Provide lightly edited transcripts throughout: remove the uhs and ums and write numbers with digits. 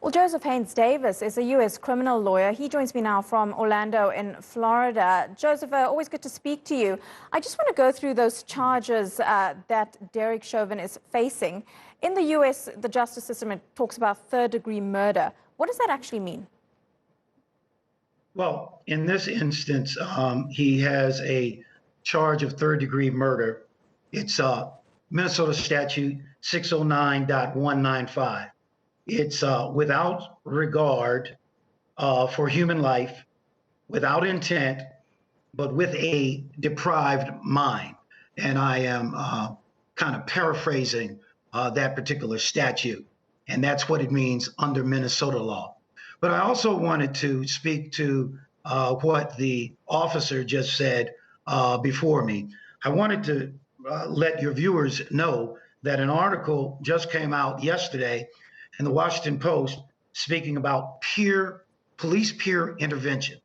Well, Joseph Haynes Davis is a U.S. criminal lawyer. He joins me now from Orlando in Florida. Joseph, always good to speak to you. I just want to go through those charges that Derek Chauvin is facing. In the U.S., the justice system, it talks about third-degree murder. What does that actually mean? Well, in this instance, he has a charge of third-degree murder. It's Minnesota statute 609.195. It's without regard for human life, without intent, but with a deprived mind. And I am kind of paraphrasing that particular statute. And that's what it means under Minnesota law. But I also wanted to speak to what the officer just said before me. I wanted to let your viewers know that an article just came out yesterday in the Washington Post speaking about police peer intervention.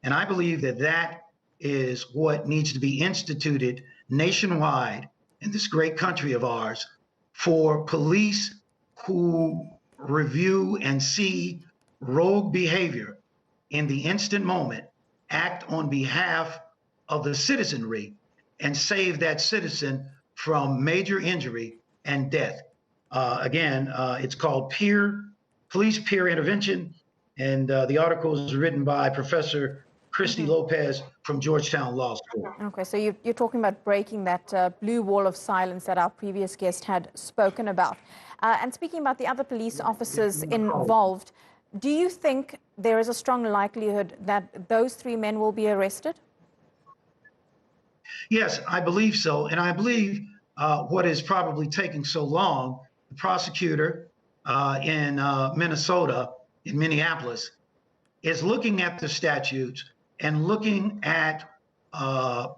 And I believe that that is what needs to be instituted nationwide in this great country of ours for police who review and see rogue behavior in the instant moment, act on behalf of the citizenry and save that citizen from major injury and death. Again, it's called Police Peer Intervention, and the article is written by Professor Christy Lopez from Georgetown Law School. Okay, so you're talking about breaking that blue wall of silence that our previous guest had spoken about. And speaking about the other police officers involved, do you think there is a strong likelihood that those three men will be arrested? Yes, I believe so. And I believe what is probably taking so long, the prosecutor in Minnesota, in Minneapolis, is looking at the statutes and looking at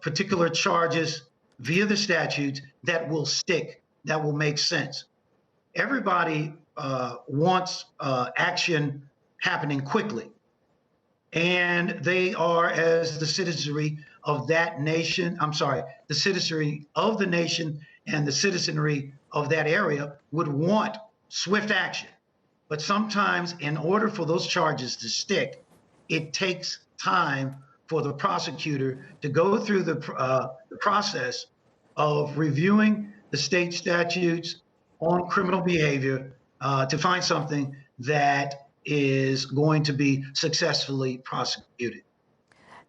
particular charges via the statutes that will stick, that will make sense. Everybody wants action happening quickly. And they are, as the citizenry of that nation, the citizenry of the nation and the citizenry of that area would want swift action. But sometimes in order for those charges to stick, it takes time for the prosecutor to go through the process of reviewing the state statutes on criminal behavior to find something that is going to be successfully prosecuted.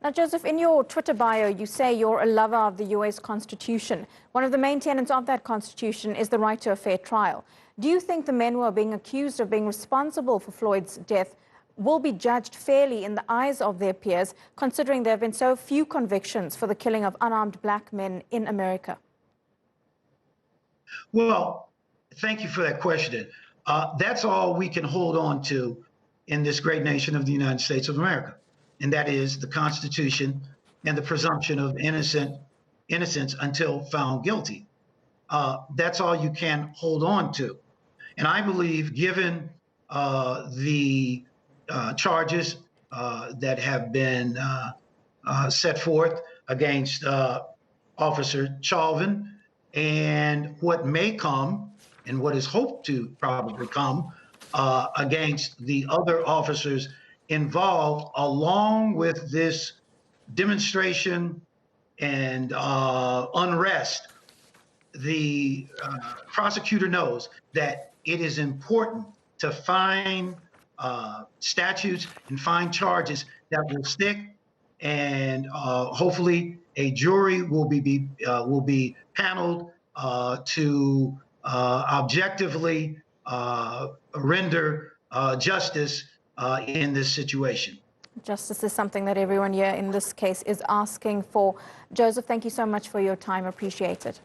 Now, Joseph, in your Twitter bio, you say you're a lover of the U.S. Constitution. One of the main tenets of that Constitution is the right to a fair trial. Do you think the men who are being accused of being responsible for Floyd's death will be judged fairly in the eyes of their peers, considering there have been so few convictions for the killing of unarmed black men in America? Well, thank you for that question. That's all we can hold on to in this great nation of the United States of America, and that is the Constitution and the presumption of innocence until found guilty. That's all you can hold on to. And I believe, given the charges that have been set forth against Officer Chauvin and what may come and what is hoped to probably come against the other officers involved, along with this demonstration and unrest, the prosecutor knows that it is important to find statutes and find charges that will stick, and hopefully a jury will be paneled to objectively render justice in this situation. Justice is something that everyone here in this case is asking for. Joseph, thank you so much for your time. Appreciate it.